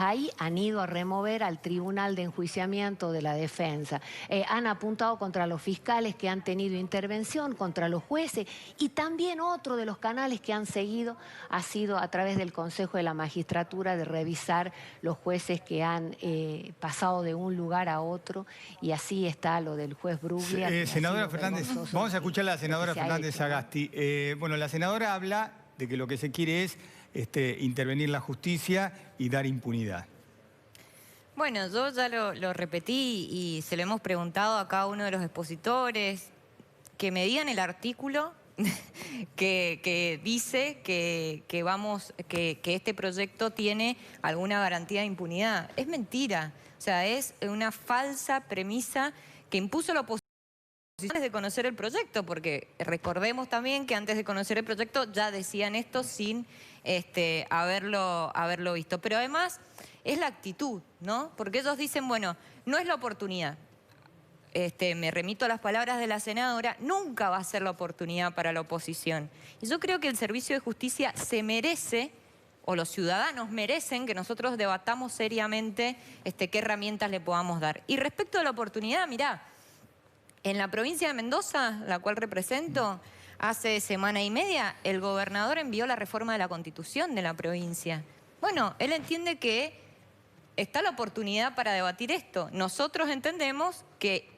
ahí han ido a remover al Tribunal de Enjuiciamiento de la Defensa. Han apuntado contra los fiscales que han tenido intervención, contra los jueces, y también otro de los canales que han seguido ha sido a través del Consejo de la Magistratura de revisar los jueces que han pasado de un lugar a otro, y así está lo del juez Bruglia. Senadora Fernández, vamos a escuchar a la senadora Fernández Sagasti. Bueno, la senadora habla de que lo que se quiere es intervenir la justicia y dar impunidad. Bueno, yo ya lo repetí y se lo hemos preguntado a cada uno de los expositores, que me digan el artículo que dice que este proyecto tiene alguna garantía de impunidad. Es mentira, o sea, es una falsa premisa que impuso la oposición antes de conocer el proyecto, porque recordemos también que antes de conocer el proyecto ya decían esto sin haberlo visto. Pero además es la actitud, ¿no? Porque ellos dicen, bueno, no es la oportunidad. Me remito a las palabras de la senadora, nunca va a ser la oportunidad para la oposición. Y yo creo que el Servicio de Justicia se merece, o los ciudadanos merecen, que nosotros debatamos seriamente qué herramientas le podamos dar. Y respecto a la oportunidad, mirá, en la provincia de Mendoza, la cual represento, hace semana y media, el gobernador envió la reforma de la Constitución de la provincia. Bueno, él entiende que está la oportunidad para debatir esto. Nosotros entendemos que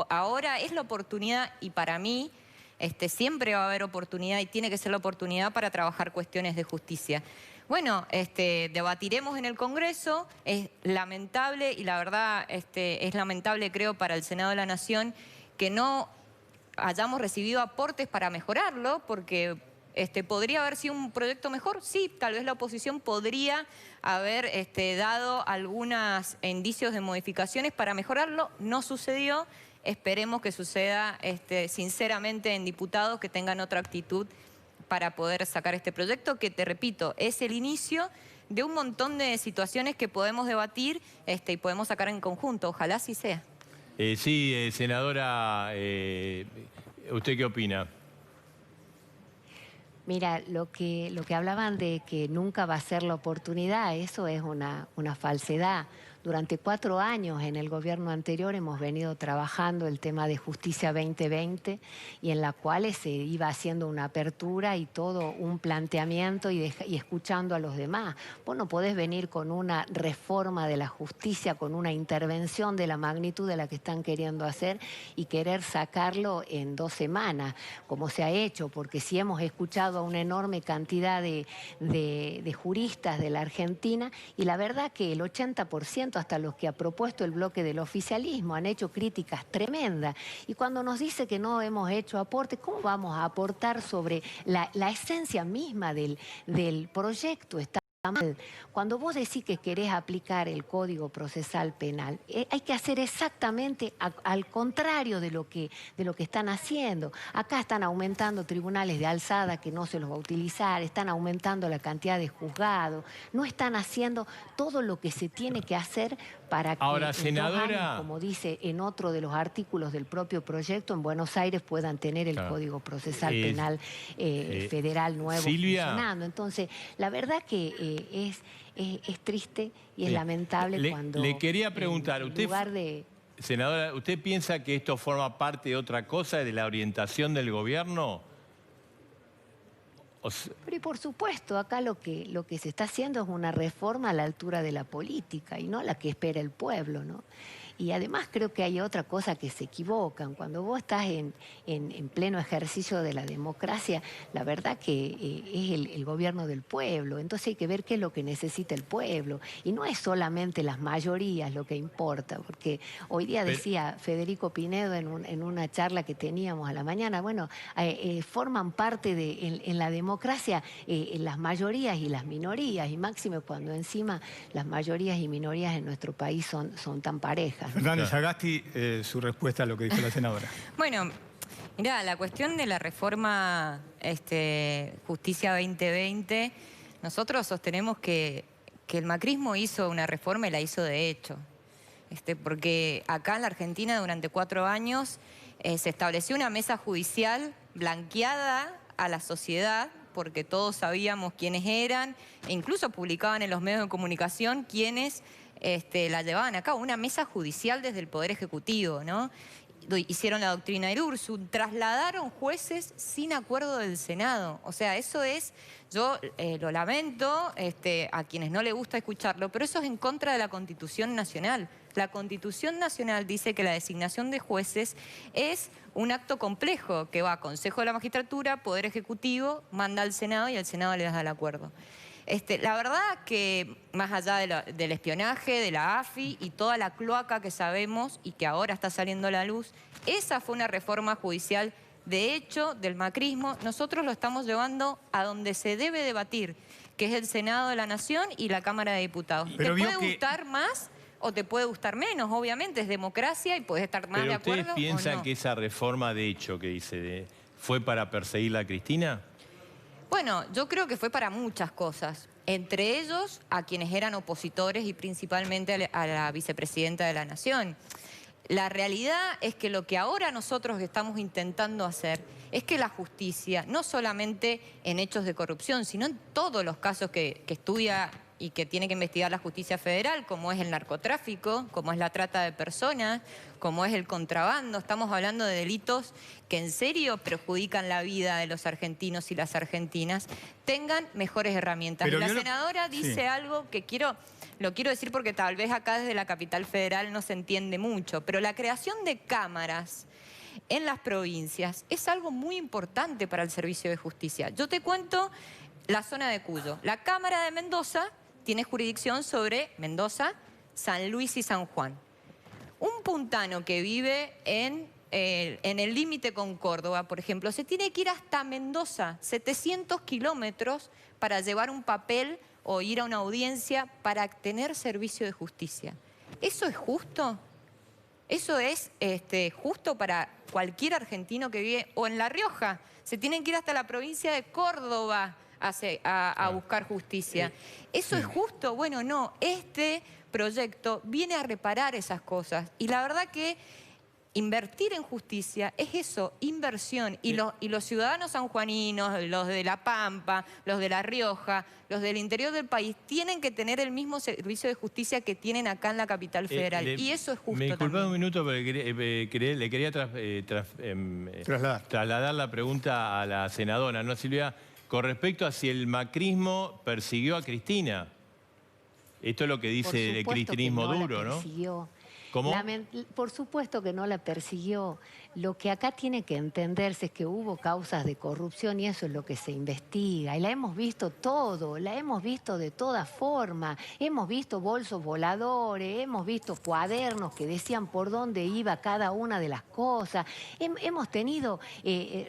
ahora es la oportunidad, y para mí siempre va a haber oportunidad y tiene que ser la oportunidad para trabajar cuestiones de justicia. Bueno, debatiremos en el Congreso. Es lamentable, y la verdad es lamentable, creo, para el Senado de la Nación que no hayamos recibido aportes para mejorarlo, porque ¿podría haber sido un proyecto mejor? Sí, tal vez la oposición podría haber dado algunos indicios de modificaciones para mejorarlo. No sucedió. Esperemos que suceda sinceramente en diputados que tengan otra actitud para poder sacar este proyecto, que te repito, es el inicio de un montón de situaciones que podemos debatir y podemos sacar en conjunto. Ojalá así sea. Sí, senadora, ¿usted qué opina? Mira, lo que hablaban de que nunca va a ser la oportunidad, eso es una falsedad. Durante 4 años en el gobierno anterior hemos venido trabajando el tema de Justicia 2020, y en la cual se iba haciendo una apertura y todo un planteamiento y escuchando a los demás. Vos no podés venir con una reforma de la justicia, con una intervención de la magnitud de la que están queriendo hacer y querer sacarlo en 2 semanas, como se ha hecho, porque si hemos escuchado a una enorme cantidad de juristas de la Argentina, y la verdad que el 80%, hasta los que ha propuesto el bloque del oficialismo, han hecho críticas tremendas. Y cuando nos dice que no hemos hecho aportes, ¿cómo vamos a aportar sobre la esencia misma del proyecto? Está mal. Cuando vos decís que querés aplicar el Código Procesal Penal, hay que hacer exactamente al contrario de lo que están haciendo. Acá están aumentando tribunales de alzada que no se los va a utilizar, están aumentando la cantidad de juzgados, no están haciendo todo lo que se tiene que hacer para que ahora, en 2 años, senadora, como dice en otro de los artículos del propio proyecto, en Buenos Aires puedan tener el Código Procesal Penal federal nuevo funcionando. Entonces, la verdad que es triste y es lamentable cuando... Le quería preguntar, en lugar de... senadora, ¿usted piensa que esto forma parte de otra cosa, de la orientación del gobierno? Pero y por supuesto, acá lo que se está haciendo es una reforma a la altura de la política y no la que espera el pueblo, ¿no? Y además creo que hay otra cosa que se equivocan. Cuando vos estás en pleno ejercicio de la democracia, la verdad que es el gobierno del pueblo. Entonces hay que ver qué es lo que necesita el pueblo. Y no es solamente las mayorías lo que importa, porque hoy día decía Federico Pinedo en una charla que teníamos a la mañana, bueno, forman parte en la democracia las mayorías y las minorías, y máximo cuando encima las mayorías y minorías en nuestro país son tan parejas. Fernández Sagasti, su respuesta a lo que dijo la senadora. Bueno, mirá, la cuestión de la reforma Justicia 2020, nosotros sostenemos que el macrismo hizo una reforma y la hizo de hecho. Porque acá en la Argentina durante 4 años se estableció una mesa judicial blanqueada a la sociedad porque todos sabíamos quiénes eran, e incluso publicaban en los medios de comunicación quiénes la llevaban a cabo. Una mesa judicial desde el Poder Ejecutivo, ¿no? Hicieron la doctrina del Ursum, trasladaron jueces sin acuerdo del Senado. O sea, eso es, yo lo lamento a quienes no les gusta escucharlo, pero eso es en contra de la Constitución Nacional. La Constitución Nacional dice que la designación de jueces es un acto complejo que va a Consejo de la Magistratura, Poder Ejecutivo, manda al Senado y el Senado le da el acuerdo. La verdad que más allá del espionaje, de la AFI y toda la cloaca que sabemos y que ahora está saliendo a la luz, esa fue una reforma judicial de hecho del macrismo. Nosotros lo estamos llevando a donde se debe debatir, que es el Senado de la Nación y la Cámara de Diputados. Pero te puede gustar más o te puede gustar menos, obviamente, es democracia y puedes estar más de acuerdo o no. ¿Pero ustedes piensan que esa reforma de hecho que dice fue para perseguirla a Cristina? Bueno, yo creo que fue para muchas cosas, entre ellos a quienes eran opositores y principalmente a la vicepresidenta de la Nación. La realidad es que lo que ahora nosotros estamos intentando hacer es que la justicia, no solamente en hechos de corrupción, sino en todos los casos que estudia y que tiene que investigar la justicia federal, como es el narcotráfico, como es la trata de personas, como es el contrabando. Estamos hablando de delitos que en serio perjudican la vida de los argentinos y las argentinas, tengan mejores herramientas. Pero y la senadora dice algo que lo quiero decir porque tal vez acá desde la capital federal no se entiende mucho, pero la creación de cámaras en las provincias es algo muy importante para el servicio de justicia. Yo te cuento la zona de Cuyo. La Cámara de Mendoza tiene jurisdicción sobre Mendoza, San Luis y San Juan. Un puntano que vive en el límite con Córdoba, por ejemplo, se tiene que ir hasta Mendoza, 700 kilómetros, para llevar un papel o ir a una audiencia para tener servicio de justicia. ¿Eso es justo? ¿Eso es justo para cualquier argentino que vive o en La Rioja? Se tienen que ir hasta la provincia de Córdoba a buscar justicia. ¿Eso es justo? Bueno, no. Este proyecto viene a reparar esas cosas. Y la verdad que invertir en justicia es eso, inversión. Y los ciudadanos sanjuaninos, los de La Pampa, los de La Rioja, los del interior del país, tienen que tener el mismo servicio de justicia que tienen acá en la capital federal. Y eso es justo también. Me disculpa un minuto, pero le quería trasladar la pregunta a la senadora, ¿no, Silvia? Con respecto a si el macrismo persiguió a Cristina. Esto es lo que dice el cristinismo duro, ¿no? ¿Cómo? Por supuesto que no la persiguió. Lo que acá tiene que entenderse es que hubo causas de corrupción y eso es lo que se investiga. Y la hemos visto todo, la hemos visto de toda forma. Hemos visto bolsos voladores, hemos visto cuadernos que decían por dónde iba cada una de las cosas. Hemos tenido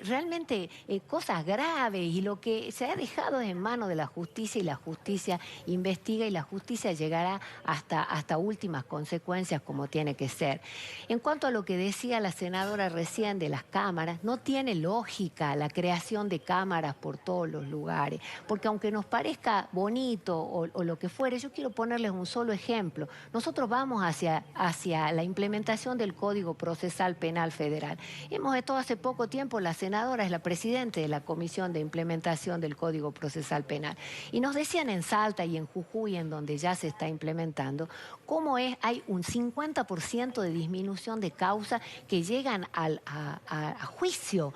realmente cosas graves y lo que se ha dejado es en manos de la justicia y la justicia investiga y la justicia llegará hasta últimas consecuencias como tiene que ser. En cuanto a lo que decía la senadora recién de las cámaras, no tiene lógica la creación de cámaras por todos los lugares, porque aunque nos parezca bonito o lo que fuere, yo quiero ponerles un solo ejemplo. Nosotros vamos hacia la implementación del Código Procesal Penal Federal. Hemos estado hace poco tiempo, la senadora es la presidenta de la Comisión de Implementación del Código Procesal Penal, y nos decían en Salta y en Jujuy, en donde ya se está implementando, cómo hay un 50% de disminución de causas que llegan a juicio.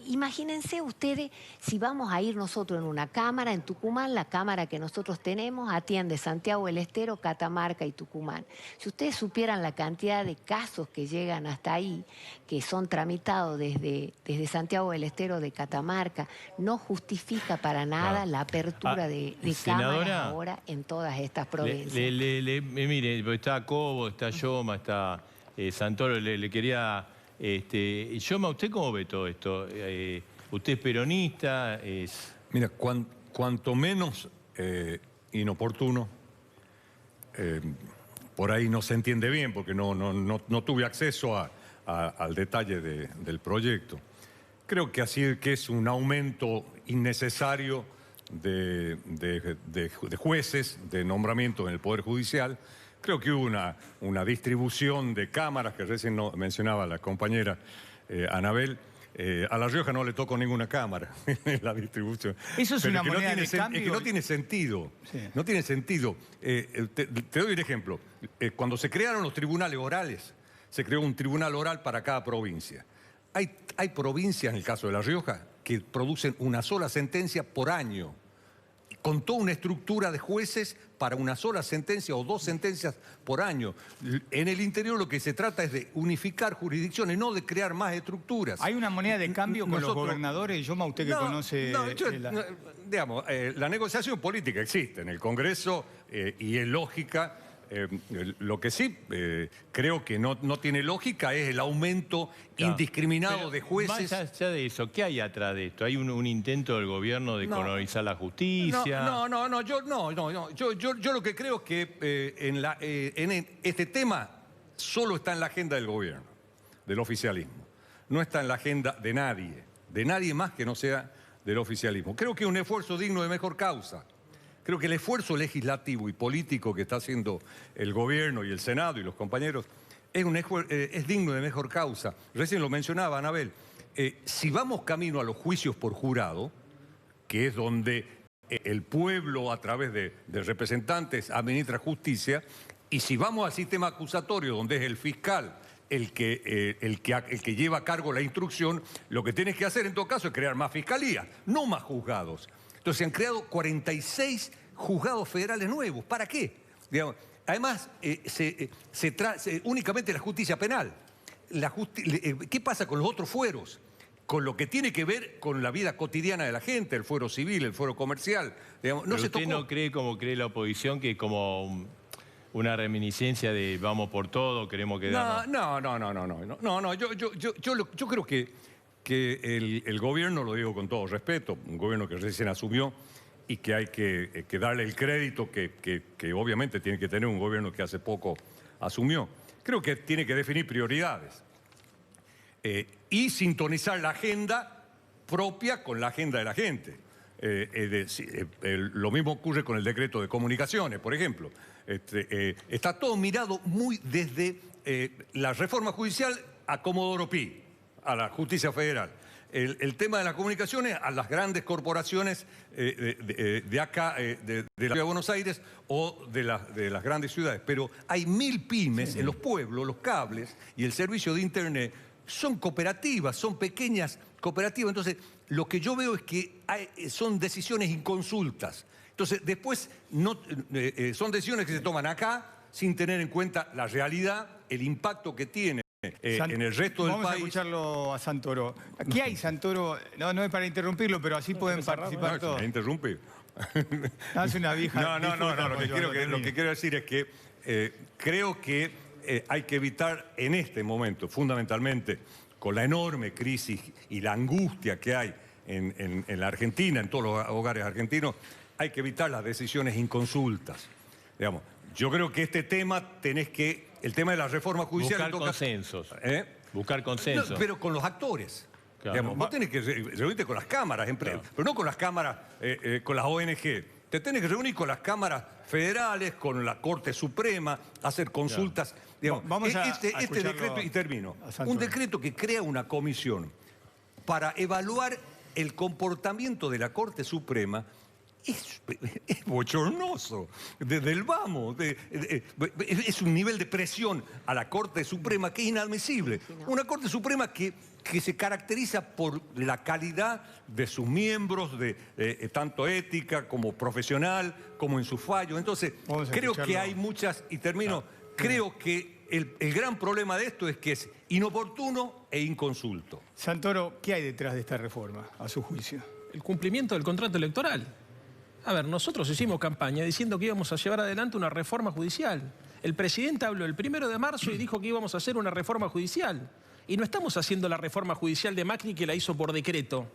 Imagínense ustedes si vamos a ir nosotros en una cámara, en Tucumán, la cámara que nosotros tenemos atiende Santiago del Estero, Catamarca y Tucumán. Si ustedes supieran la cantidad de casos que llegan hasta ahí, que son tramitados desde Santiago del Estero, de Catamarca, no justifica para nada la apertura de cámaras ahora en todas estas provincias. Mire, está Cobo, está Yoma, está Santoro, le quería... Yoma, ¿usted cómo ve todo esto? ¿Usted es peronista? Mira, cuanto menos inoportuno, por ahí no se entiende bien, porque no tuve acceso al detalle del proyecto. Creo que así que es un aumento innecesario de jueces, de nombramientos en el Poder Judicial. Creo que hubo una distribución de cámaras que recién mencionaba la compañera Anabel, A La Rioja no le tocó ninguna cámara en la distribución. Eso es una moneda de cambio. Es que no tiene sentido. Sí. No tiene sentido. Te doy un ejemplo. Cuando se crearon los tribunales orales, se creó un tribunal oral para cada provincia. Hay provincias, en el caso de La Rioja, que producen una sola sentencia por año, con toda una estructura de jueces para una sola sentencia o 2 sentencias por año. En el interior lo que se trata es de unificar jurisdicciones, no de crear más estructuras. ¿Hay una moneda de cambio con los gobernadores? Yoma, usted que conoce... Digamos, la negociación política existe en el Congreso y es lógica. Lo que sí creo que no tiene lógica es el aumento indiscriminado de jueces. Más allá de eso, ¿qué hay atrás de esto? ¿Hay un intento del gobierno de colonizar la justicia? Yo lo que creo es que en este tema solo está en la agenda del gobierno, del oficialismo. No está en la agenda de nadie más que no sea del oficialismo. Creo que es un esfuerzo digno de mejor causa. Creo que el esfuerzo legislativo y político que está haciendo el gobierno y el Senado y los compañeros es digno de mejor causa. Recién lo mencionaba Anabel. Si vamos camino a los juicios por jurado, que es donde el pueblo a través de representantes administra justicia, y si vamos al sistema acusatorio, donde es el fiscal el que lleva a cargo la instrucción, lo que tienes que hacer en todo caso es crear más fiscalías, no más juzgados. Entonces se han creado 46 juzgados federales nuevos. ¿Para qué? Digamos, además, únicamente la justicia penal. ¿Qué pasa con los otros fueros? Con lo que tiene que ver con la vida cotidiana de la gente, el fuero civil, el fuero comercial. Digamos, no se tocó. ¿Usted no cree, como cree la oposición, que es como una reminiscencia de vamos por todo, queremos quedarnos? No. Yo creo que el gobierno, lo digo con todo respeto, un gobierno que recién asumió y que hay que darle el crédito que obviamente tiene que tener un gobierno que hace poco asumió. Creo que tiene que definir prioridades y sintonizar la agenda propia con la agenda de la gente. Lo mismo ocurre con el decreto de comunicaciones, por ejemplo. Está todo mirado muy desde la reforma judicial a Comodoro Pi, a la justicia federal. El tema de las comunicaciones a las grandes corporaciones de acá, de la ciudad de Buenos Aires o de las grandes ciudades. Pero hay 1000 pymes en los pueblos, los cables y el servicio de internet son cooperativas, son pequeñas cooperativas. Entonces, lo que yo veo es que son decisiones inconsultas. Entonces, después son decisiones que se toman acá sin tener en cuenta la realidad, el impacto que tiene en el resto del país. Vamos a escucharlo a Santoro. ¿Qué hay, Santoro? No es para interrumpirlo, pero así pueden participar todos. ¿Me interrumpe? Hace una vieja... Lo que quiero decir es que creo que hay que evitar en este momento, fundamentalmente, con la enorme crisis y la angustia que hay en la Argentina, en todos los hogares argentinos, hay que evitar las decisiones inconsultas. Digamos, yo creo que este tema el tema de la reforma judicial... Buscar consensos. Buscar consensos. No, pero con los actores. Claro. Digamos, vos tenés que reunirte con las cámaras, claro, pero no con las cámaras, con las ONG. Te tenés que reunir con las cámaras federales, con la Corte Suprema, hacer consultas. Claro. Digamos, vamos este decreto, y termino, un decreto que crea una comisión para evaluar el comportamiento de la Corte Suprema. Es bochornoso, desde el vamos, es un nivel de presión a la Corte Suprema que es inadmisible. Una Corte Suprema que se caracteriza por la calidad de sus miembros, tanto ética como profesional, como en sus fallos. Entonces, creo que hay muchas, y termino, creo que el gran problema de esto es que es inoportuno e inconsulto. Santoro, ¿qué hay detrás de esta reforma, a su juicio? El cumplimiento del contrato electoral. A ver, nosotros hicimos campaña diciendo que íbamos a llevar adelante una reforma judicial. El presidente habló el 1 de marzo y dijo que íbamos a hacer una reforma judicial. Y no estamos haciendo la reforma judicial de Macri que la hizo por decreto.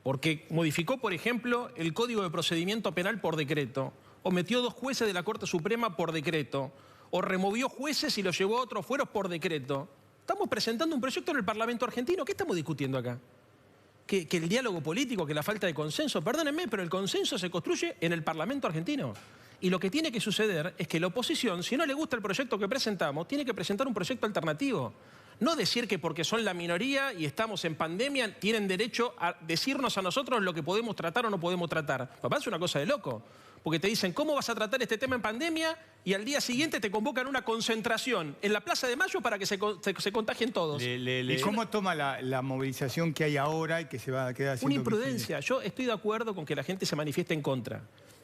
Porque modificó, por ejemplo, el Código de Procedimiento Penal por decreto. O metió 2 jueces de la Corte Suprema por decreto. O removió jueces y los llevó a otros fueros por decreto. Estamos presentando un proyecto en el Parlamento argentino. ¿Qué estamos discutiendo acá? Que el diálogo político, que la falta de consenso. Perdónenme, pero el consenso se construye en el Parlamento argentino. Y lo que tiene que suceder es que la oposición, si no le gusta el proyecto que presentamos, tiene que presentar un proyecto alternativo. No decir que porque son la minoría y estamos en pandemia tienen derecho a decirnos a nosotros lo que podemos tratar o no podemos tratar. Papá, es una cosa de loco. Porque te dicen, ¿cómo vas a tratar este tema en pandemia? Y al día siguiente te convocan una concentración en la Plaza de Mayo para que se contagien todos. ¿Y cómo toma la movilización que hay ahora y que se va a quedar haciendo? Una imprudencia. Yo estoy de acuerdo con que la gente se manifieste en contra.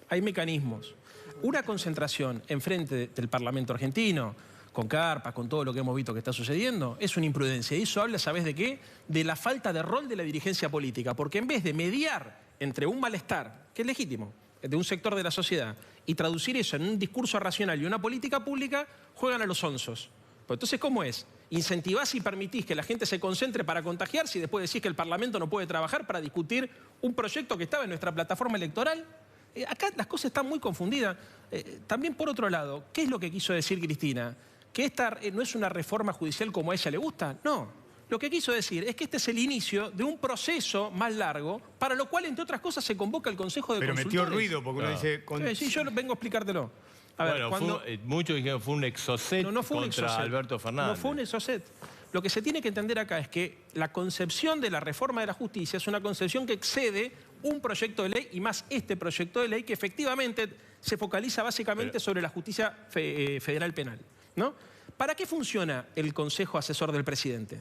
Hay mecanismos. Una concentración enfrente del Parlamento argentino, con carpas, con todo lo que hemos visto que está sucediendo, es una imprudencia. Y eso habla, ¿sabes de qué? De la falta de rol de la dirigencia política. Porque en vez de mediar entre un malestar, que es legítimo, de un sector de la sociedad, y traducir eso en un discurso racional y una política pública, juegan a los onzos. Pues entonces, ¿cómo es? Incentivás y permitís que la gente se concentre para contagiarse y después decís que el Parlamento no puede trabajar para discutir un proyecto que estaba en nuestra plataforma electoral. Acá las cosas están muy confundidas. También, por otro lado, ¿qué es lo que quiso decir Cristina? ¿Que esta no es una reforma judicial como a ella le gusta? No. Lo que quiso decir es que este es el inicio de un proceso más largo, para lo cual, entre otras cosas, se convoca el Consejo de Consultores. Pero metió ruido, porque uno dice... Sí, yo vengo a explicártelo. A ver, muchos dijeron que fue un exocet contra Alberto Fernández. No fue un exocet. Lo que se tiene que entender acá es que la concepción de la reforma de la justicia es una concepción que excede un proyecto de ley, y más este proyecto de ley, que efectivamente se focaliza básicamente sobre la justicia federal penal, ¿no? ¿Para qué funciona el Consejo Asesor del Presidente?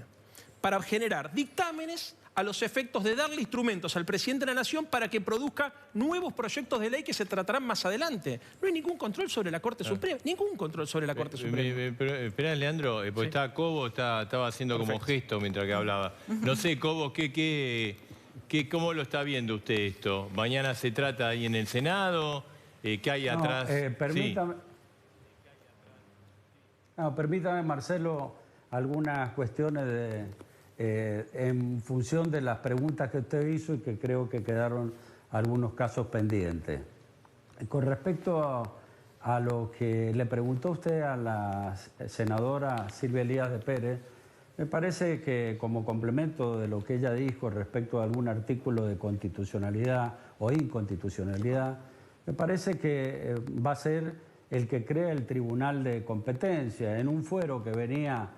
Para generar dictámenes a los efectos de darle instrumentos al presidente de la Nación para que produzca nuevos proyectos de ley que se tratarán más adelante. No hay ningún control sobre la Corte Suprema, ningún control sobre la Corte Suprema. Pero esperá, Leandro, porque está Cobo, estaba haciendo como gesto mientras que hablaba. No sé, Cobo, ¿cómo lo está viendo usted esto? ¿Mañana se trata ahí en el Senado? ¿Qué hay atrás? Permítame, Marcelo, algunas cuestiones en función de las preguntas que usted hizo y que creo que quedaron algunos casos pendientes. Con respecto a lo que le preguntó usted a la senadora Silvia Elías de Pérez, me parece que como complemento de lo que ella dijo respecto a algún artículo de constitucionalidad o inconstitucionalidad, me parece que va a ser el que crea el Tribunal de Competencia en un fuero que venía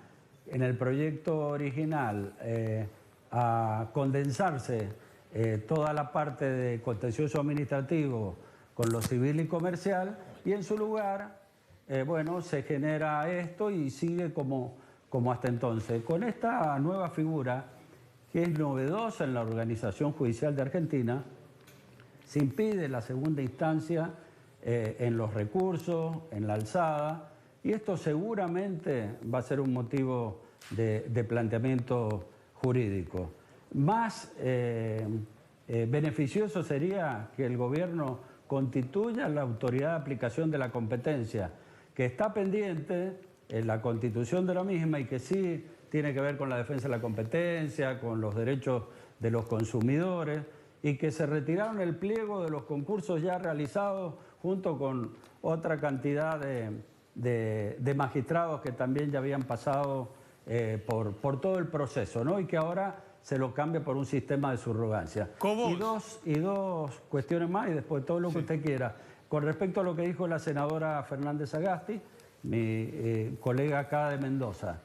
en el proyecto original a condensarse toda la parte de contencioso administrativo con lo civil y comercial, y en su lugar, bueno, se genera esto y sigue como hasta entonces. Con esta nueva figura, que es novedosa en la organización judicial de Argentina, se impide la segunda instancia en los recursos, en la alzada, y esto seguramente va a ser un motivo de planteamiento jurídico. Más beneficioso sería que el gobierno constituya la autoridad de aplicación de la competencia, que está pendiente en la constitución de la misma y que sí tiene que ver con la defensa de la competencia, con los derechos de los consumidores, y que se retiraron el pliego de los concursos ya realizados junto con otra cantidad de magistrados que también ya habían pasado por todo el proceso, ¿no? Y que ahora se lo cambia por un sistema de subrogancia. Y dos cuestiones más, y después todo lo que usted quiera. Con respecto a lo que dijo la senadora Fernández Sagasti, mi colega acá de Mendoza.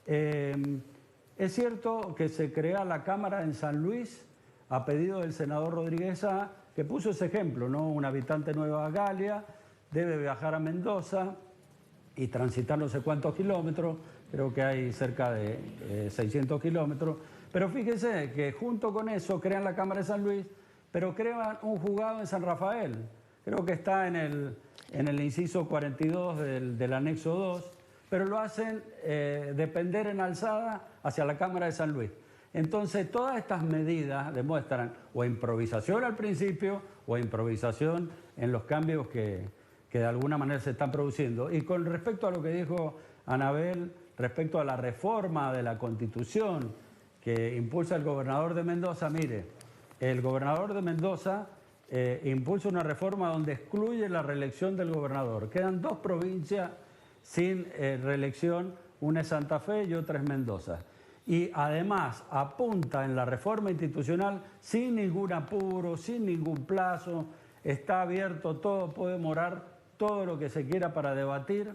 Es cierto que se crea la Cámara en San Luis a pedido del senador Rodríguez Sá, que puso ese ejemplo, ¿no? Un habitante de Nueva Galia debe viajar a Mendoza y transitar no sé cuántos kilómetros, creo que hay cerca de 600 kilómetros, pero fíjese que junto con eso crean la Cámara de San Luis, pero crean un juzgado en San Rafael, creo que está en el inciso 42 del anexo 2, pero lo hacen depender en alzada hacia la Cámara de San Luis. Entonces, todas estas medidas demuestran o improvisación al principio o improvisación en los cambios que de alguna manera se están produciendo. Y con respecto a lo que dijo Anabel, respecto a la reforma de la Constitución que impulsa el gobernador de Mendoza, mire, el gobernador de Mendoza impulsa una reforma donde excluye la reelección del gobernador. Quedan dos provincias sin reelección, una es Santa Fe y otra es Mendoza. Y además apunta en la reforma institucional sin ningún apuro, sin ningún plazo, está abierto todo, puede demorar todo lo que se quiera para debatir,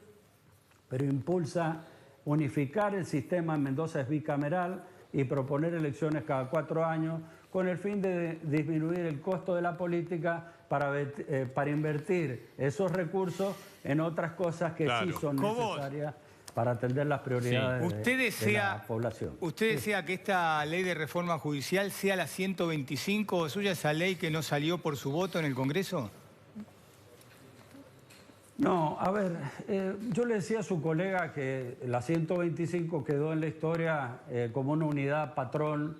pero impulsa unificar el sistema en Mendoza es bicameral y proponer elecciones cada 4 años con el fin de disminuir el costo de la política para invertir esos recursos en otras cosas que sí son necesarias para atender las prioridades de la población. ¿Usted desea que esta ley de reforma judicial sea la 125 suya, esa ley que no salió por su voto en el Congreso? No, a ver, yo le decía a su colega que la 125 quedó en la historia como una unidad patrón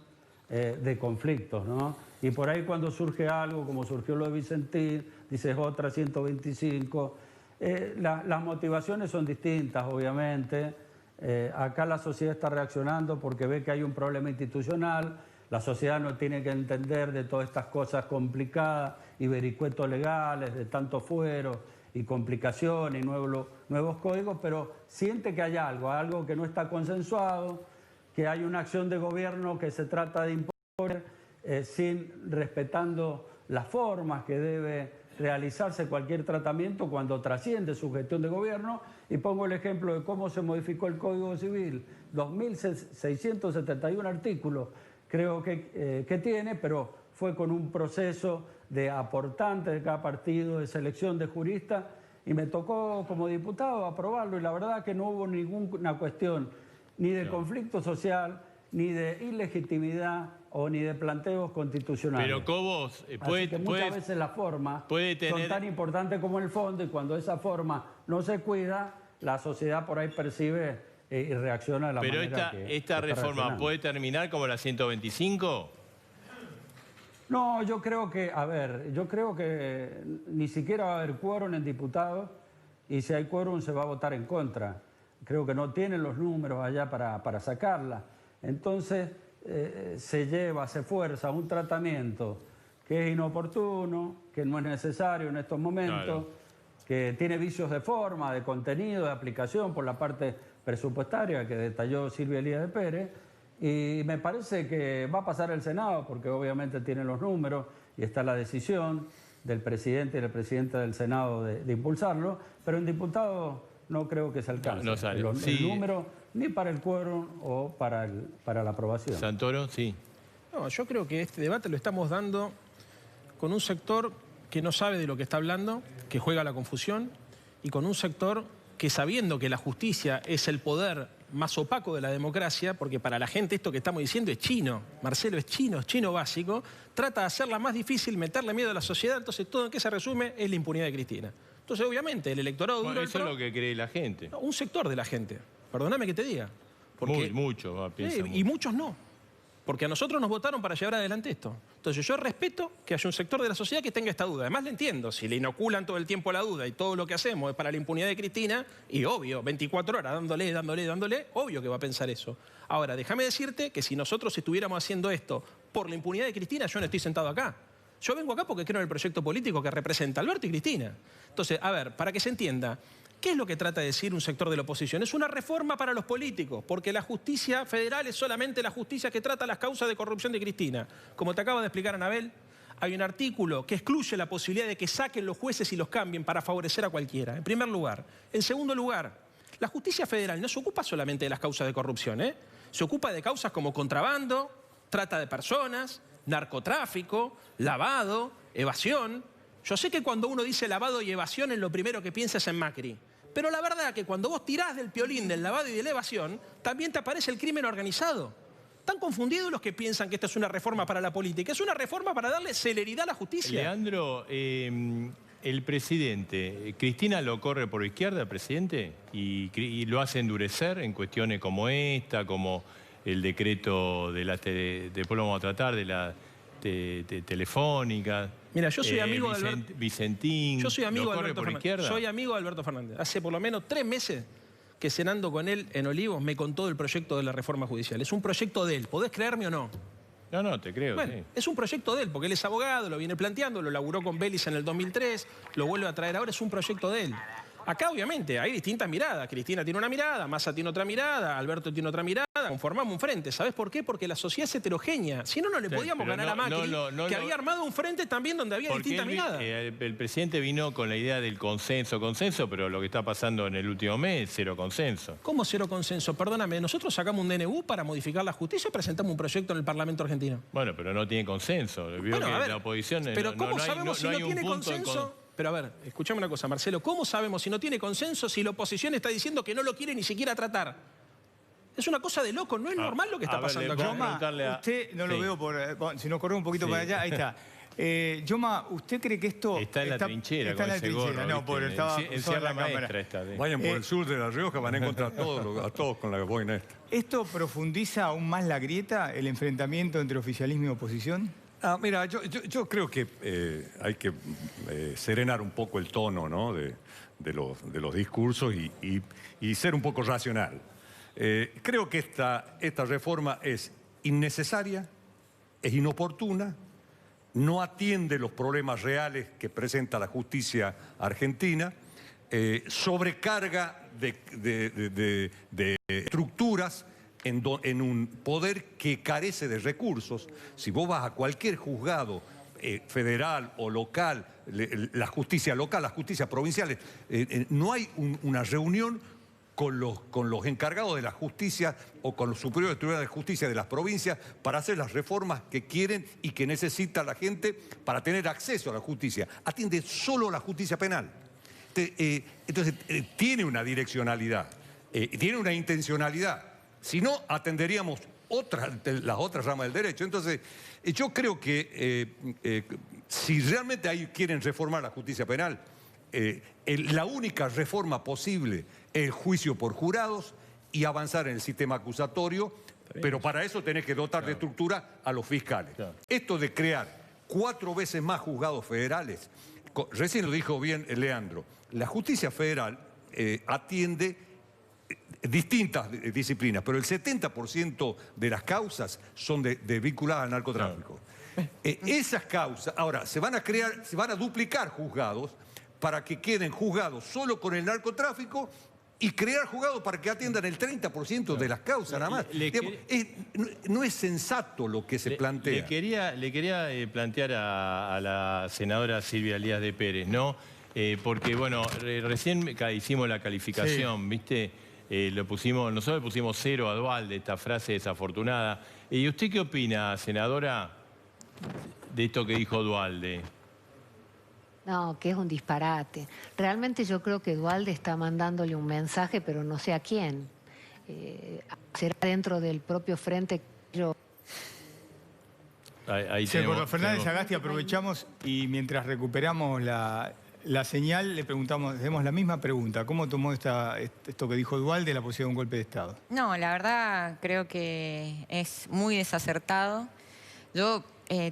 de conflictos, ¿no? Y por ahí cuando surge algo, como surgió lo de Vicentín, dices otra 125. Las motivaciones son distintas, obviamente. Acá la sociedad está reaccionando porque ve que hay un problema institucional. La sociedad no tiene que entender de todas estas cosas complicadas y vericuetos legales, de tanto fuero y complicaciones y nuevos códigos, pero siente que hay algo que no está consensuado, que hay una acción de gobierno que se trata de imponer respetando las formas que debe realizarse cualquier tratamiento cuando trasciende su gestión de gobierno. Y pongo el ejemplo de cómo se modificó el Código Civil, 2.671 artículos creo que tiene, pero fue con un proceso de aportantes de cada partido, de selección de juristas, y me tocó como diputado aprobarlo, y la verdad que no hubo ninguna cuestión ni de conflicto social, ni de ilegitimidad o ni de planteos constitucionales. Pero Cobos, muchas veces las formas son tan importantes como el fondo, y cuando esa forma no se cuida, la sociedad por ahí percibe y reacciona de la manera que Pero esta reforma puede terminar como la 125. No, yo creo que, yo creo que ni siquiera va a haber quórum en diputados, y si hay quórum se va a votar en contra. Creo que no tienen los números allá para sacarla. Entonces se fuerza un tratamiento que es inoportuno, que no es necesario en estos momentos, que tiene vicios de forma, de contenido, de aplicación por la parte presupuestaria que detalló Silvia Elías de Pérez. Y me parece que va a pasar el Senado, porque obviamente tiene los números y está la decisión del presidente y del presidente del Senado de impulsarlo, pero en diputados no creo que se alcance no sale. el número ni para el quórum o para la aprobación. Santoro, sí. No, yo creo que este debate lo estamos dando con un sector que no sabe de lo que está hablando, que juega a la confusión, y con un sector que, sabiendo que la justicia es el poder más opaco de la democracia, porque para la gente esto que estamos diciendo es chino, Marcelo, es chino básico, trata de hacerla más difícil, meterle miedo a la sociedad. Entonces todo en qué se resume es la impunidad de Cristina. Entonces obviamente el electorado duro... Eso es lo que cree la gente. No, un sector de la gente, perdóname que te diga. Porque, mucho. Y muchos no, porque a nosotros nos votaron para llevar adelante esto. Entonces yo respeto que haya un sector de la sociedad que tenga esta duda. Además le entiendo, si le inoculan todo el tiempo la duda y todo lo que hacemos es para la impunidad de Cristina, y obvio, 24 horas dándole, obvio que va a pensar eso. Ahora, déjame decirte que si nosotros estuviéramos haciendo esto por la impunidad de Cristina, yo no estoy sentado acá. Yo vengo acá porque creo en el proyecto político que representa Alberto y Cristina. Entonces, a ver, para que se entienda, ¿qué es lo que trata de decir un sector de la oposición? Es una reforma para los políticos, porque la justicia federal es solamente la justicia que trata las causas de corrupción de Cristina. Como te acaba de explicar Anabel, hay un artículo que excluye la posibilidad de que saquen los jueces y los cambien para favorecer a cualquiera, en primer lugar. En segundo lugar, la justicia federal no se ocupa solamente de las causas de corrupción, se ocupa de causas como contrabando, trata de personas, narcotráfico, lavado, evasión. Yo sé que cuando uno dice lavado y evasión, lo primero que piensa es en Macri. Pero la verdad es que cuando vos tirás del piolín del lavado y de la evasión, también te aparece el crimen organizado. Están confundidos los que piensan que esto es una reforma para la política. Es una reforma para darle celeridad a la justicia. Leandro, el presidente, ¿Cristina lo corre por izquierda, presidente? Y lo hace endurecer en cuestiones como esta, como el decreto después lo vamos a tratar, de la telefónica. Mira, yo soy amigo de Vicentín. Yo soy amigo ¿Lo de corre Alberto por Fernández. izquierda? Soy amigo de Alberto Fernández. Hace por lo menos 3 meses que cenando con él en Olivos me contó del proyecto de la reforma judicial. Es un proyecto de él. ¿Podés creerme o no? No, te creo, bueno, sí. Es un proyecto de él, porque él es abogado, lo viene planteando, lo laburó con Vélez en el 2003, lo vuelve a traer ahora, es un proyecto de él. Acá, obviamente, hay distintas miradas. Cristina tiene una mirada, Massa tiene otra mirada, Alberto tiene otra mirada. Conformamos un frente. ¿Sabés por qué? Porque la sociedad es heterogénea. Si no, no le podíamos ganar a Macri, que había armado un frente también donde había distintas miradas. El presidente vino con la idea del consenso, pero lo que está pasando en el último mes, cero consenso. ¿Cómo cero consenso? Perdóname, nosotros sacamos un DNU para modificar la justicia y presentamos un proyecto en el Parlamento argentino. Bueno, pero no tiene consenso. Vio que la oposición... Pero ¿cómo sabemos si no tiene consenso? Pero a ver, escuchame una cosa, Marcelo. ¿Cómo sabemos si no tiene consenso si la oposición está diciendo que no lo quiere ni siquiera tratar? Es una cosa de loco, no es normal lo que está pasando acá. Yoma, usted no lo veo por... si nos corre un poquito para allá, ahí está. Yoma, ¿usted cree que esto... Está en la trinchera, está con en la ese trinchera, gorro, no, por estaba en sobre la Sierra cámara. Maestra. Vayan por el sur de La Rioja, van a encontrar a todos con la boina esta. ¿Esto profundiza aún más la grieta, el enfrentamiento entre oficialismo y oposición? Mira, yo creo que hay que serenar un poco el tono, ¿no? de los discursos y ser un poco racional. Creo que esta reforma es innecesaria, es inoportuna, no atiende los problemas reales que presenta la justicia argentina, sobrecarga de estructuras en un poder que carece de recursos. Si vos vas a cualquier juzgado federal o local, la justicia local, las justicias provinciales, no hay una reunión con los encargados de la justicia o con los superiores tribunales de justicia de las provincias para hacer las reformas que quieren y que necesita la gente para tener acceso a la justicia. Atiende solo la justicia penal. Entonces, tiene una direccionalidad, tiene una intencionalidad. Si no, atenderíamos las otras ramas del derecho. Entonces, yo creo que si realmente ahí quieren reformar la justicia penal, la única reforma posible es el juicio por jurados y avanzar en el sistema acusatorio, pero para eso tenés que dotar de estructura a los fiscales. Esto de crear 4 veces más juzgados federales, recién lo dijo bien Leandro, la justicia federal atiende distintas disciplinas, pero el 70% de las causas son vinculadas al narcotráfico. Esas causas, ahora, se van a duplicar juzgados para que queden juzgados solo con el narcotráfico y crear juzgados para que atiendan el 30% de las causas nada más. No es sensato lo que se plantea. Le quería plantear a la senadora Silvia Elías de Pérez, ¿no? Porque, bueno, recién hicimos la calificación, ¿viste? Nosotros le pusimos 0 a Duhalde, esta frase desafortunada. ¿Y usted qué opina, senadora, de esto que dijo Duhalde? No, que es un disparate. Realmente yo creo que Duhalde está mandándole un mensaje, pero no sé a quién. Será dentro del propio frente que yo... Con Fernández Sagasti aprovechamos y mientras recuperamos la señal, le hacemos la misma pregunta. ¿Cómo tomó esto que dijo Duhalde, la posibilidad de un golpe de Estado? No, la verdad creo que es muy desacertado. Yo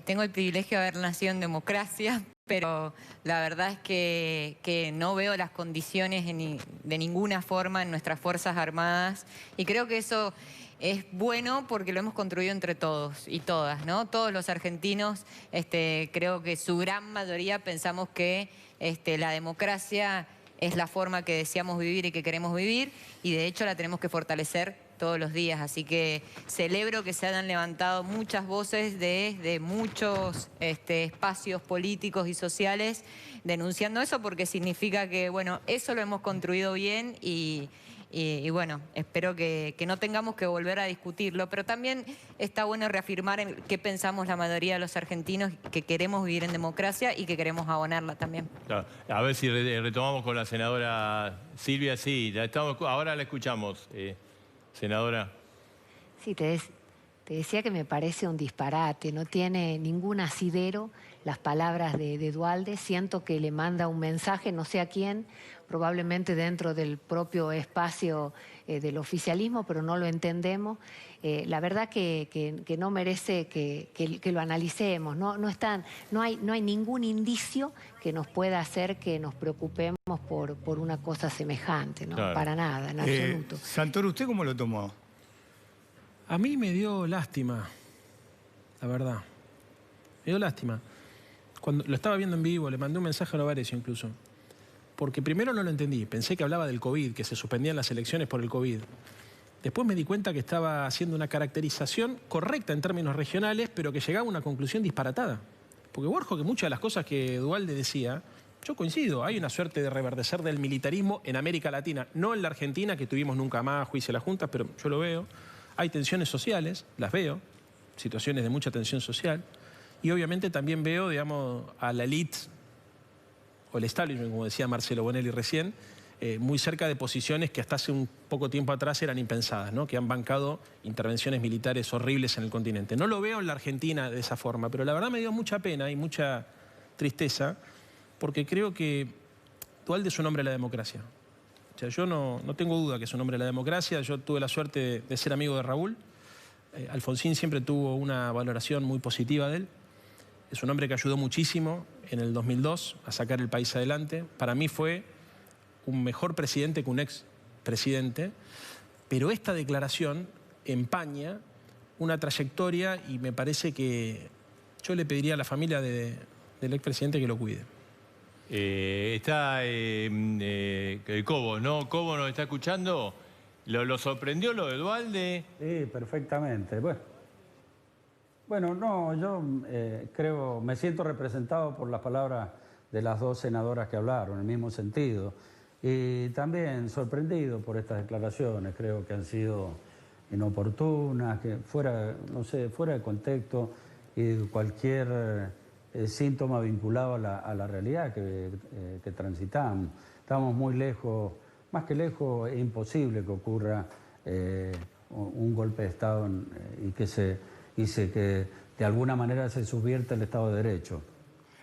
tengo el privilegio de haber nacido en democracia, pero la verdad es que no veo las condiciones de ninguna forma en nuestras Fuerzas Armadas y creo que eso es bueno porque lo hemos construido entre todos y todas, ¿no? Todos los argentinos, creo que su gran mayoría pensamos que la democracia es la forma que deseamos vivir y que queremos vivir y de hecho la tenemos que fortalecer todos los días. Así que celebro que se hayan levantado muchas voces de muchos espacios políticos y sociales denunciando eso porque significa que, bueno, eso lo hemos construido bien y bueno, espero que no tengamos que volver a discutirlo, pero también está bueno reafirmar en qué pensamos la mayoría de los argentinos, que queremos vivir en democracia y que queremos abonarla también. Claro. A ver si retomamos con la senadora Silvia. Sí, ahora la escuchamos, senadora. Sí, te decía que me parece un disparate, no tiene ningún asidero las palabras de Duhalde, siento que le manda un mensaje, no sé a quién, probablemente dentro del propio espacio del oficialismo, pero no lo entendemos. La verdad que no merece que lo analicemos, no hay ningún indicio que nos pueda hacer que nos preocupemos por una cosa semejante, ¿no? Claro. Para nada, en absoluto. Santoro, ¿usted cómo lo tomó? A mí me dio lástima, la verdad. Me dio lástima. Cuando lo estaba viendo en vivo, le mandé un mensaje a Novarecio incluso. porque primero no lo entendí. Pensé que hablaba del COVID, que se suspendían las elecciones por el COVID. Después me di cuenta que estaba haciendo una caracterización correcta en términos regionales, pero que llegaba a una conclusión disparatada. Porque Borjo, que muchas de las cosas que Duhalde decía, yo coincido, hay una suerte de reverdecer del militarismo en América Latina, no en la Argentina, que tuvimos nunca más juicio a las juntas, pero yo lo veo. Hay tensiones sociales, las veo, situaciones de mucha tensión social, y obviamente también veo, digamos, a la élite o el establishment, como decía Marcelo Bonelli recién, muy cerca de posiciones que hasta hace un poco tiempo atrás eran impensadas, ¿no? Que han bancado intervenciones militares horribles en el continente. No lo veo en la Argentina de esa forma, pero la verdad me dio mucha pena y mucha tristeza, porque creo que Duhalde es un hombre de la democracia. O sea, yo no tengo duda que es un hombre de la democracia. Yo tuve la suerte de ser amigo de Raúl. Alfonsín siempre tuvo una valoración muy positiva de él. Es un hombre que ayudó muchísimo en el 2002 a sacar el país adelante. Para mí fue un mejor presidente que un expresidente, pero esta declaración empaña una trayectoria y me parece que yo le pediría a la familia del expresidente que lo cuide. Está Cobo, ¿no? ¿Cobo nos está escuchando? ¿Lo sorprendió lo de Duhalde? Sí, perfectamente. Bueno, no, yo creo, me siento representado por las palabras de las dos senadoras que hablaron, en el mismo sentido. Y también sorprendido por estas declaraciones, creo que han sido inoportunas, que fuera de contexto y cualquier síntoma vinculado a la realidad que transitamos. Estamos muy lejos, más que lejos, es imposible que ocurra un golpe de Estado y que de alguna manera se subvierta el Estado de Derecho.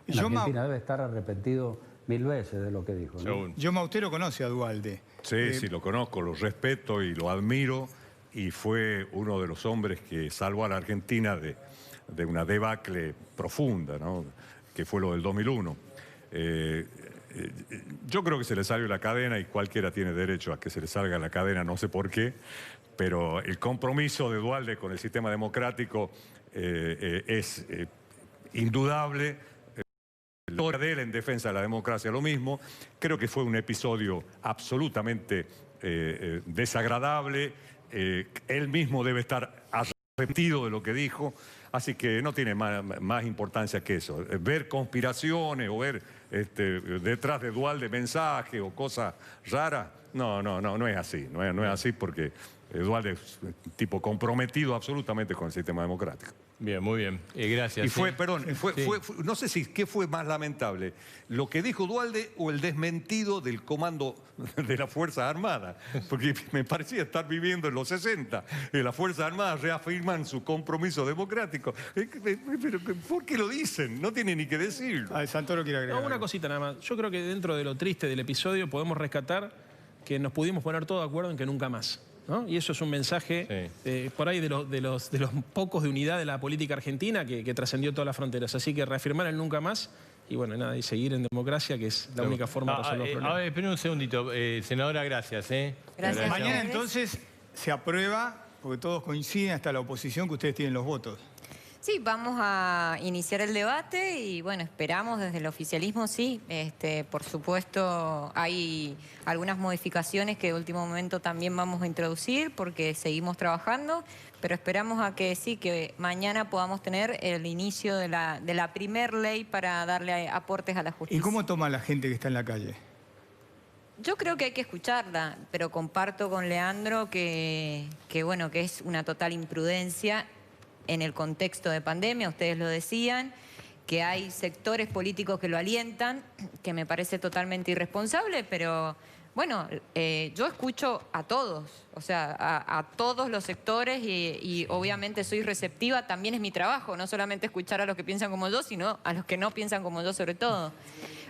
En Argentina debe estar arrepentido 1000 veces de lo que dijo, ¿no? Yoma, usted lo conoce a Duhalde. Sí, sí, lo conozco, lo respeto y lo admiro, y fue uno de los hombres que salvó a la Argentina de una debacle profunda, ¿no? Que fue lo del 2001. Yo creo que se le salió la cadena y cualquiera tiene derecho a que se le salga la cadena, no sé por qué, pero el compromiso de Duhalde con el sistema democrático es indudable. La historia de él en defensa de la democracia, lo mismo. Creo que fue un episodio absolutamente desagradable. Él mismo debe estar arrepentido de lo que dijo, así que no tiene más importancia que eso. Ver conspiraciones o ver detrás de Duhalde mensajes o cosas raras, no es así. No es así porque Duhalde es un tipo comprometido absolutamente con el sistema democrático. Bien, muy bien. Gracias. Y no sé si qué fue más lamentable, lo que dijo Duhalde o el desmentido del comando de las Fuerzas Armadas, porque me parecía estar viviendo en los 60. Las Fuerzas Armadas reafirman su compromiso democrático. Pero ¿por qué lo dicen? No tiene ni que decirlo. Santoro quiere agregar. No, una cosita nada más. Yo creo que dentro de lo triste del episodio podemos rescatar que nos pudimos poner todos de acuerdo en que nunca más, ¿no? Y eso es un mensaje por ahí de los pocos de unidad de la política argentina que trascendió todas las fronteras. Así que reafirmar el nunca más y bueno, nada, y seguir en democracia, que es la única forma de resolver los problemas. A ver, esperen un segundito. Senadora, gracias. Gracias. Mañana entonces se aprueba, porque todos coinciden, hasta la oposición, que ustedes tienen los votos. Sí, vamos a iniciar el debate y bueno, esperamos desde el oficialismo, sí. Por supuesto, hay algunas modificaciones que de último momento también vamos a introducir porque seguimos trabajando, pero esperamos a que sí, que mañana podamos tener el inicio de la primer ley para darle aportes a la justicia. ¿Y cómo toma la gente que está en la calle? Yo creo que hay que escucharla, pero comparto con Leandro que bueno, que es una total imprudencia en el contexto de pandemia, ustedes lo decían, que hay sectores políticos que lo alientan, que me parece totalmente irresponsable, pero bueno, yo escucho a todos, o sea, a todos los sectores y obviamente soy receptiva, también es mi trabajo, no solamente escuchar a los que piensan como yo, sino a los que no piensan como yo sobre todo.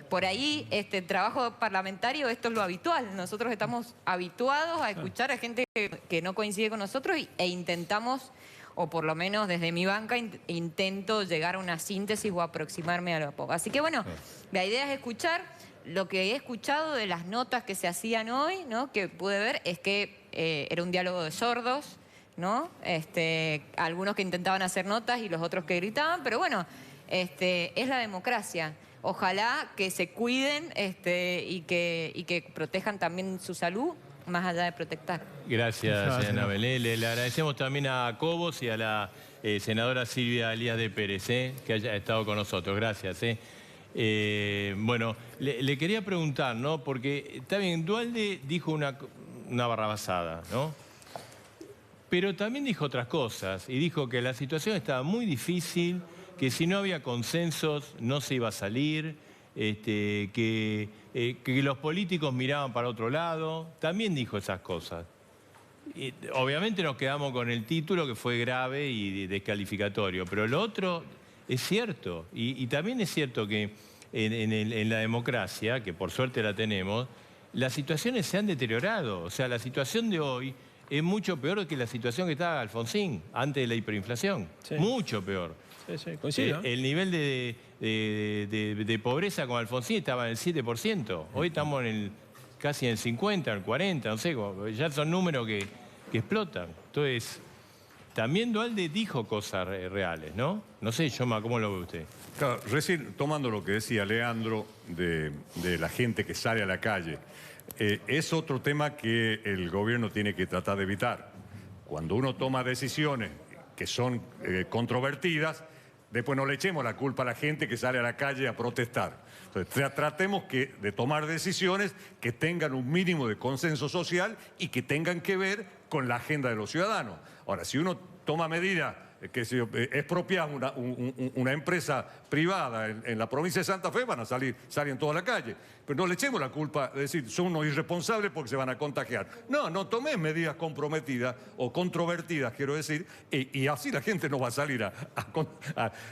Por ahí, trabajo parlamentario, esto es lo habitual. Nosotros estamos habituados a escuchar a gente que no coincide con nosotros e intentamos, o por lo menos desde mi banca, intento llegar a una síntesis o aproximarme a lo poco. Así que bueno, la idea es escuchar. Lo que he escuchado de las notas que se hacían hoy, ¿no?, que pude ver, es que era un diálogo de sordos, ¿no? Algunos que intentaban hacer notas y los otros que gritaban, pero bueno, es la democracia. ojalá que se cuiden y que protejan también su salud, más allá de protestar. Gracias, señora Belén. Le agradecemos también a Cobos y a la senadora Silvia Elías de Pérez, que haya estado con nosotros. Gracias. Bueno, le quería preguntar, ¿no? Porque está bien, Duhalde dijo una barrabasada, ¿no? Pero también dijo otras cosas y dijo que la situación estaba muy difícil, que si no había consensos no se iba a salir, que los políticos miraban para otro lado. También dijo esas cosas. Y obviamente nos quedamos con el título, que fue grave y descalificatorio, pero lo otro es cierto. Y también es cierto que en la democracia, que por suerte la tenemos, las situaciones se han deteriorado. O sea, la situación de hoy es mucho peor que la situación que estaba Alfonsín antes de la hiperinflación. Sí. Mucho peor. Sí, coincido. El nivel de pobreza con Alfonsín estaba en el 7%. Hoy estamos casi en el 50, en el 40, no sé, ya son números que explotan. Entonces, también Duhalde dijo cosas reales, ¿no? No sé, Yoma, ¿cómo lo ve usted? Claro, recién tomando lo que decía Leandro de la gente que sale a la calle, es otro tema que el gobierno tiene que tratar de evitar. Cuando uno toma decisiones que son controvertidas, después no le echemos la culpa a la gente que sale a la calle a protestar. Entonces, tratemos de tomar decisiones que tengan un mínimo de consenso social y que tengan que ver con la agenda de los ciudadanos. Ahora, si uno toma medidas que si expropias una empresa privada en la provincia de Santa Fe, van a salen toda la calle. Pero no le echemos la culpa de decir, son unos irresponsables porque se van a contagiar. No tomes medidas comprometidas o controvertidas, quiero decir, y así la gente no va a salir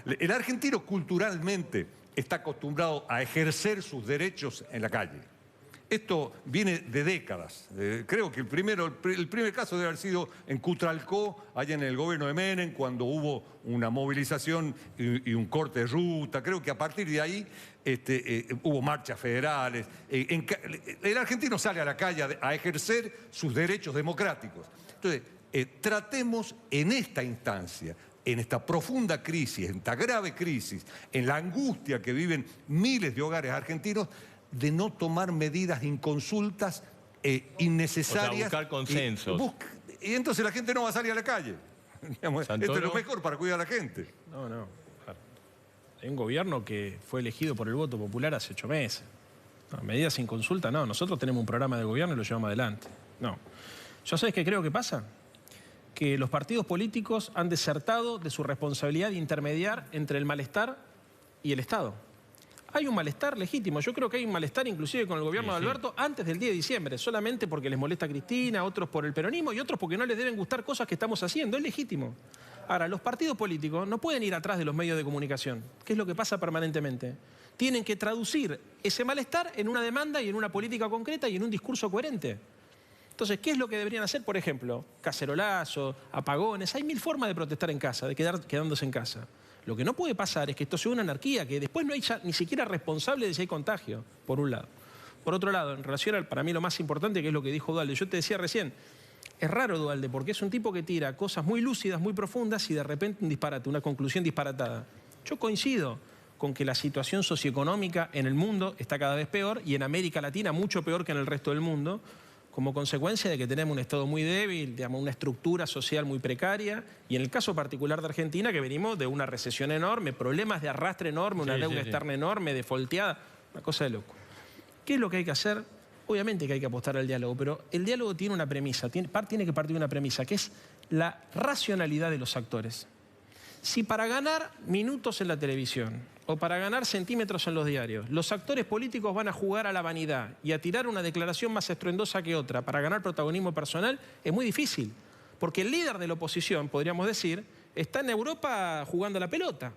El argentino culturalmente está acostumbrado a ejercer sus derechos en la calle. Esto viene de décadas. Creo que el primer caso debe haber sido en Cutralcó, allá en el gobierno de Menem, cuando hubo una movilización y un corte de ruta. Creo que a partir de ahí hubo marchas federales. El argentino sale a la calle a ejercer sus derechos democráticos. Entonces, tratemos en esta instancia, en esta profunda crisis, en esta grave crisis, en la angustia que viven miles de hogares argentinos, de no tomar medidas inconsultas, innecesarias. O sea, buscar consensos. Y entonces la gente no va a salir a la calle. Esto es lo mejor para cuidar a la gente. No. Hay un gobierno que fue elegido por el voto popular hace 8 meses. No, medidas sin consulta, no. Nosotros tenemos un programa de gobierno y lo llevamos adelante. No. ¿Yo sabés qué creo que pasa? Que los partidos políticos han desertado de su responsabilidad de intermediar entre el malestar y el Estado. Hay un malestar legítimo. Yo creo que hay un malestar inclusive con el gobierno de Alberto antes del 10 de diciembre, solamente porque les molesta a Cristina, otros por el peronismo y otros porque no les deben gustar cosas que estamos haciendo. Es legítimo. Ahora, los partidos políticos no pueden ir atrás de los medios de comunicación, que es lo que pasa permanentemente. Tienen que traducir ese malestar en una demanda y en una política concreta y en un discurso coherente. Entonces, ¿qué es lo que deberían hacer? Por ejemplo, cacerolazos, apagones. Hay 1000 formas de protestar en casa, de quedándose en casa. Lo que no puede pasar es que esto sea una anarquía, que después no hay ya ni siquiera responsable de si hay contagio, por un lado. Por otro lado, en relación al, para mí lo más importante, que es lo que dijo Duhalde, yo te decía recién, es raro Duhalde, porque es un tipo que tira cosas muy lúcidas, muy profundas y de repente un disparate, una conclusión disparatada. Yo coincido con que la situación socioeconómica en el mundo está cada vez peor y en América Latina mucho peor que en el resto del mundo, como consecuencia de que tenemos un Estado muy débil, digamos, una estructura social muy precaria, y en el caso particular de Argentina, que venimos de una recesión enorme, problemas de arrastre enorme, una deuda externa enorme, defolteada, una cosa de loco. ¿Qué es lo que hay que hacer? Obviamente que hay que apostar al diálogo, pero el diálogo tiene una premisa, tiene que partir de una premisa, que es la racionalidad de los actores. Si para ganar minutos en la televisión o para ganar centímetros en los diarios, los actores políticos van a jugar a la vanidad y a tirar una declaración más estruendosa que otra para ganar protagonismo personal, es muy difícil. Porque el líder de la oposición, podríamos decir, está en Europa jugando a la pelota.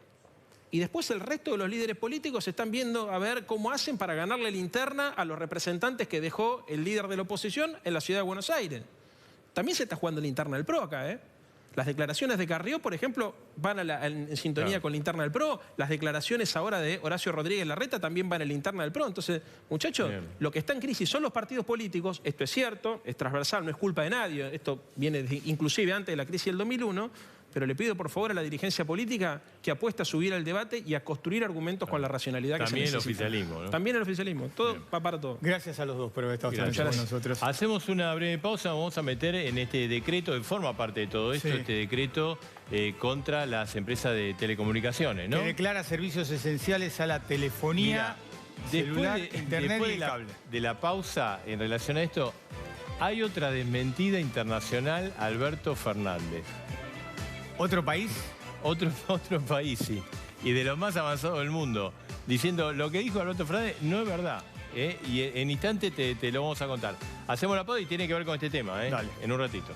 Y después el resto de los líderes políticos están viendo a ver cómo hacen para ganarle linterna a los representantes que dejó el líder de la oposición en la ciudad de Buenos Aires. También se está jugando linterna del PRO acá, ¿eh? Las declaraciones de Carrió, por ejemplo, van en sintonía con la interna del PRO. Las declaraciones ahora de Horacio Rodríguez Larreta también van en la interna del PRO. Entonces, muchachos, lo que está en crisis son los partidos políticos. Esto es cierto, es transversal, no es culpa de nadie. Esto viene inclusive antes de la crisis del 2001. pero le pido por favor a la dirigencia política que apueste a subir al debate y a construir argumentos con la racionalidad que se necesita. También el oficialismo, ¿no? También el oficialismo, todo va para todo. Gracias a los dos por haber estado Gracias. con nosotros. Hacemos una breve pausa, vamos a meter en este decreto, que forma parte de todo esto, Sí. este decreto contra las empresas de telecomunicaciones, ¿no? Que declara servicios esenciales a la telefonía, celular, internet después y el cable. de la pausa en relación a esto, hay otra desmentida internacional, Alberto Fernández. ¿Otro país? Otro país, sí. Y de los más avanzados del mundo. Diciendo, lo que dijo Alberto Fernández no es verdad. Y en instante te lo vamos a contar. Hacemos la pausa y tiene que ver con este tema, Dale. En un ratito.